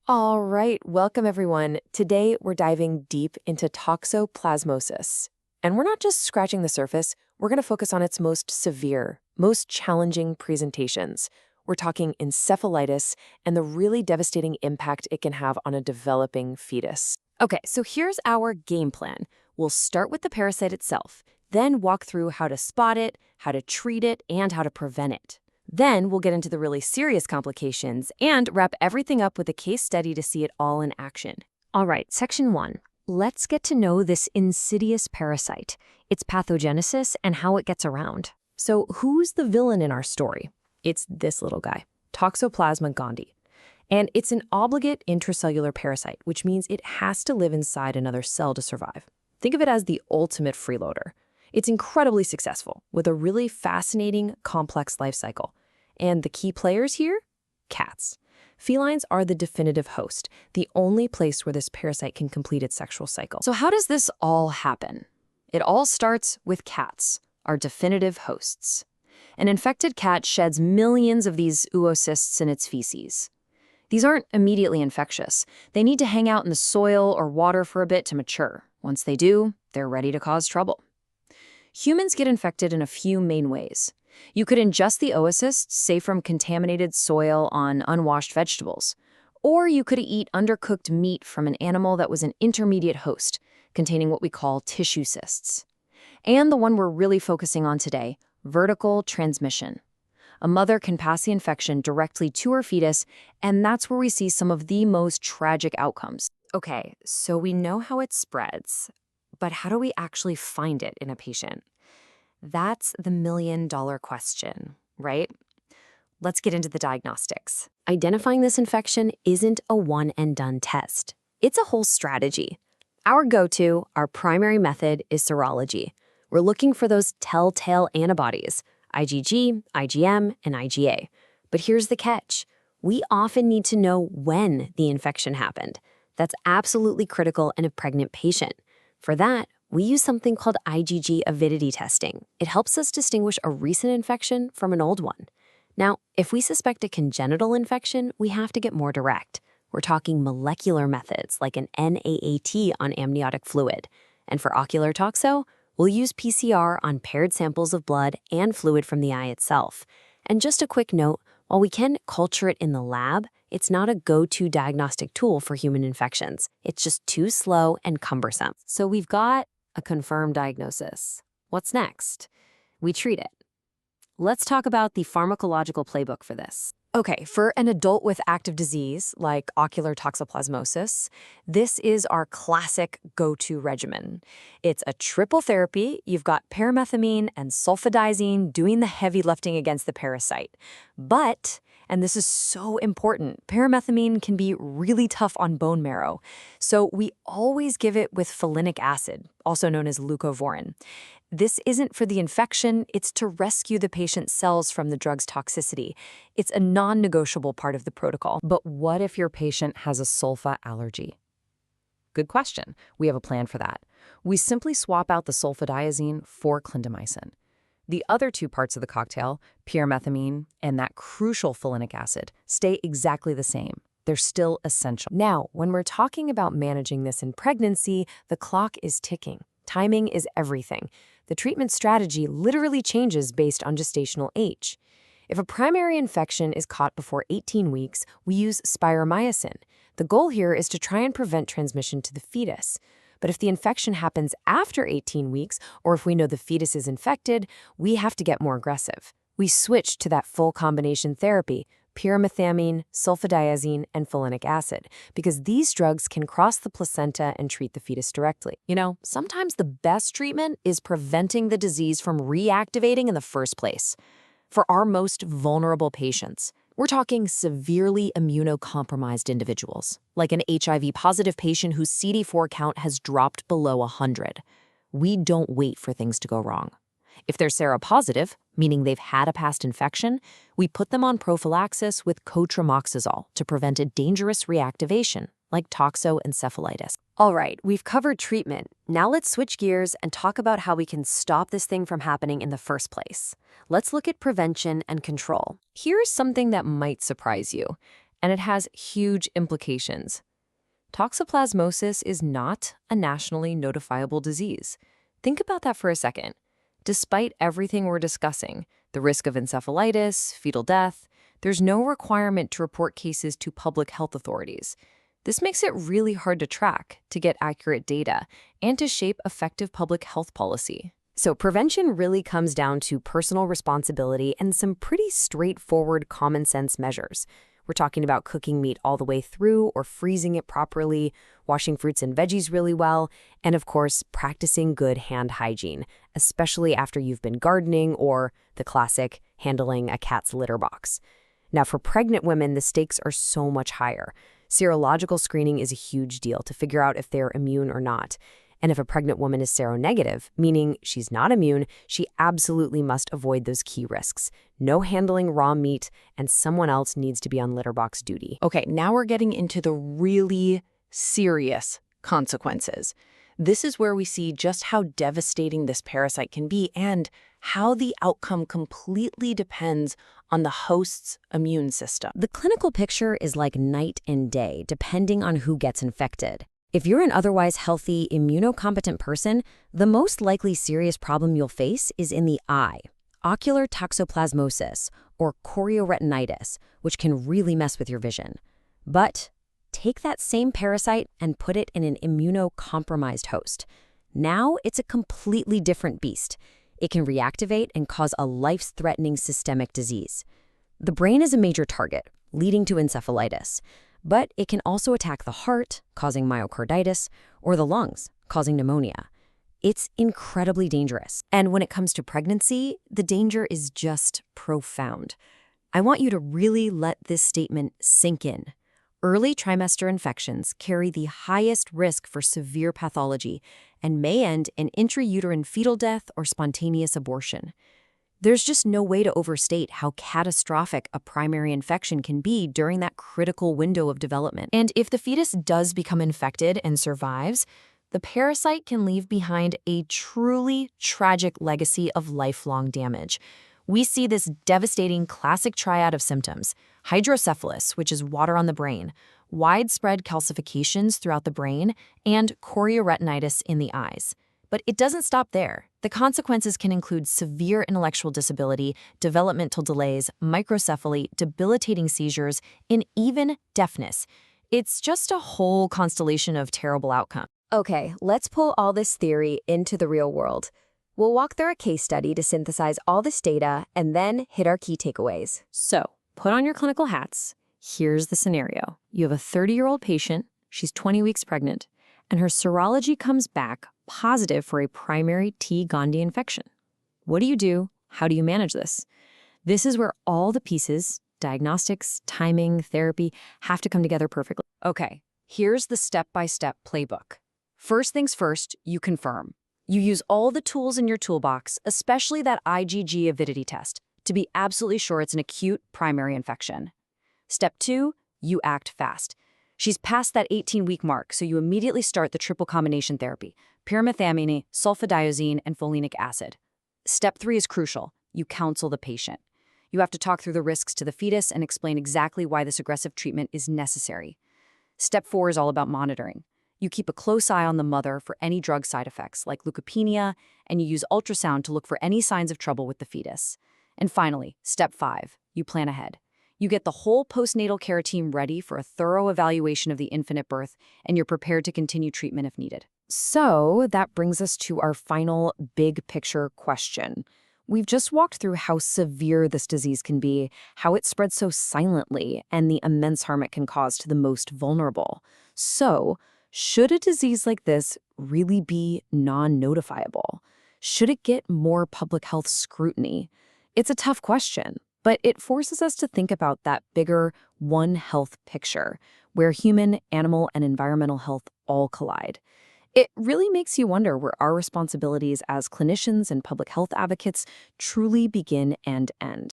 All right, welcome everyone. Today we're diving deep into toxoplasmosis. And we're not just scratching the surface, we're going to focus on its most severe, most challenging presentations. We're talking encephalitis and the really devastating impact it can have on a developing fetus. Okay, so here's our game plan. We'll start with the parasite itself, then walk through how to spot it, how to treat it, and how to prevent it. Then we'll get into the really serious complications and wrap everything up with a case study to see it all in action. All right, section 1. Let's get to know this insidious parasite, its pathogenesis, and how it gets around. So who's the villain in our story? It's this little guy, Toxoplasma gondii. And it's an obligate intracellular parasite, which means it has to live inside another cell to survive. Think of it as the ultimate freeloader. It's incredibly successful, with a really fascinating, complex life cycle. And the key players here? Cats. Felines are the definitive host, the only place where this parasite can complete its sexual cycle. So how does this all happen? It all starts with cats, our definitive hosts. An infected cat sheds millions of these oocysts in its feces. These aren't immediately infectious. They need to hang out in the soil or water for a bit to mature. Once they do, they're ready to cause trouble. Humans get infected in a few main ways. You could ingest the oocysts, say from contaminated soil on unwashed vegetables. Or you could eat undercooked meat from an animal that was an intermediate host, containing what we call tissue cysts. And the one we're really focusing on today, vertical transmission. A mother can pass the infection directly to her fetus, and that's where we see some of the most tragic outcomes. Okay, so we know how it spreads, but how do we actually find it in a patient? That's the million-dollar question, right? Let's get into the diagnostics. Identifying this infection isn't a one-and-done test. It's a whole strategy. Our go-to, our primary method, is serology. We're looking for those telltale antibodies, IgG, IgM, and IgA. But here's the catch. We often need to know when the infection happened. That's absolutely critical in a pregnant patient. For that, we use something called IgG avidity testing. It helps us distinguish a recent infection from an old one. Now, if we suspect a congenital infection, we have to get more direct. We're talking molecular methods like an NAAT on amniotic fluid. And for ocular toxo, we'll use PCR on paired samples of blood and fluid from the eye itself. And just a quick note, while we can culture it in the lab, it's not a go-to diagnostic tool for human infections. It's just too slow and cumbersome. So we've got a confirmed diagnosis. What's next? We treat it. Let's talk about the pharmacological playbook for this. Okay, for an adult with active disease, like ocular toxoplasmosis, this is our classic go-to regimen. It's a triple therapy. You've got pyrimethamine and sulfadiazine doing the heavy lifting against the parasite. But, and this is so important, pyrimethamine can be really tough on bone marrow. So we always give it with folinic acid, also known as leucovorin. This isn't for the infection, it's to rescue the patient's cells from the drug's toxicity. It's a non-negotiable part of the protocol. But what if your patient has a sulfa allergy? Good question. We have a plan for that. We simply swap out the sulfadiazine for clindamycin. The other two parts of the cocktail, pyrimethamine and that crucial folinic acid, stay exactly the same. They're still essential. Now, when we're talking about managing this in pregnancy, the clock is ticking. Timing is everything. The treatment strategy literally changes based on gestational age. If a primary infection is caught before 18 weeks, we use spiromycin. The goal here is to try and prevent transmission to the fetus. But if the infection happens after 18 weeks, or if we know the fetus is infected, we have to get more aggressive. We switch to that full combination therapy, pyrimethamine, sulfadiazine, and folinic acid, because these drugs can cross the placenta and treat the fetus directly. You know, sometimes the best treatment is preventing the disease from reactivating in the first place. For our most vulnerable patients, we're talking severely immunocompromised individuals, like an HIV-positive patient whose CD4 count has dropped below 100. We don't wait for things to go wrong. If they're seropositive, meaning they've had a past infection, we put them on prophylaxis with cotrimoxazole to prevent a dangerous reactivation, like toxoencephalitis. All right, we've covered treatment. Now let's switch gears and talk about how we can stop this thing from happening in the first place. Let's look at prevention and control. Here's something that might surprise you. and it has huge implications. Toxoplasmosis is not a nationally notifiable disease. Think about that for a second. Despite everything we're discussing, the risk of encephalitis, fetal death, there's no requirement to report cases to public health authorities. This makes it really hard to track, to get accurate data, and to shape effective public health policy. So prevention really comes down to personal responsibility and some pretty straightforward common sense measures. We're talking about cooking meat all the way through or freezing it properly, washing fruits and veggies really well, and of course, practicing good hand hygiene, especially after you've been gardening or, the classic, handling a cat's litter box. Now, for pregnant women, the stakes are so much higher. Serological screening is a huge deal to figure out if they're immune or not. And if a pregnant woman is seronegative, meaning she's not immune, she absolutely must avoid those key risks. No handling raw meat, and someone else needs to be on litter box duty. Okay, now we're getting into the really serious consequences. This is where we see just how devastating this parasite can be and how the outcome completely depends on the host's immune system. The clinical picture is like night and day, depending on who gets infected. If you're an otherwise healthy, immunocompetent person, the most likely serious problem you'll face is in the eye, ocular toxoplasmosis, or chorioretinitis, which can really mess with your vision. But take that same parasite and put it in an immunocompromised host. Now it's a completely different beast. It can reactivate and cause a life-threatening systemic disease. The brain is a major target, leading to encephalitis. But it can also attack the heart, causing myocarditis, or the lungs, causing pneumonia. It's incredibly dangerous. And when it comes to pregnancy, the danger is just profound. I want you to really let this statement sink in. Early trimester infections carry the highest risk for severe pathology and may end in intrauterine fetal death or spontaneous abortion. There's just no way to overstate how catastrophic a primary infection can be during that critical window of development. And if the fetus does become infected and survives, the parasite can leave behind a truly tragic legacy of lifelong damage. We see this devastating classic triad of symptoms: hydrocephalus, which is water on the brain, widespread calcifications throughout the brain, and chorioretinitis in the eyes. But it doesn't stop there. The consequences can include severe intellectual disability, developmental delays, microcephaly, debilitating seizures, and even deafness. It's just a whole constellation of terrible outcomes. Okay, let's pull all this theory into the real world. We'll walk through a case study to synthesize all this data and then hit our key takeaways. So, put on your clinical hats. Here's the scenario. You have a 30-year-old patient, she's 20 weeks pregnant, and her serology comes back positive for a primary T. Gondii infection. What do you do? How do you manage this? This is where all the pieces, diagnostics, timing, therapy, have to come together perfectly. Okay, here's the step-by-step playbook. First things first, you confirm. You use all the tools in your toolbox, especially that IgG avidity test, to be absolutely sure it's an acute primary infection. Step 2, you act fast. She's past that 18-week mark, so you immediately start the triple combination therapy: Pyrimethamine, Sulfadiazine, and Folinic Acid. Step 3 is crucial. You counsel the patient. You have to talk through the risks to the fetus and explain exactly why this aggressive treatment is necessary. Step 4 is all about monitoring. You keep a close eye on the mother for any drug side effects, like leukopenia, and you use ultrasound to look for any signs of trouble with the fetus. And finally, step 5, you plan ahead. You get the whole postnatal care team ready for a thorough evaluation of the infant at birth, and you're prepared to continue treatment if needed. So that brings us to our final big picture question. We've just walked through how severe this disease can be, how it spreads so silently, and the immense harm it can cause to the most vulnerable. So, should a disease like this really be non-notifiable? Should it get more public health scrutiny? It's a tough question, but it forces us to think about that bigger One Health picture, where human, animal, and environmental health all collide. It really makes you wonder where our responsibilities as clinicians and public health advocates truly begin and end.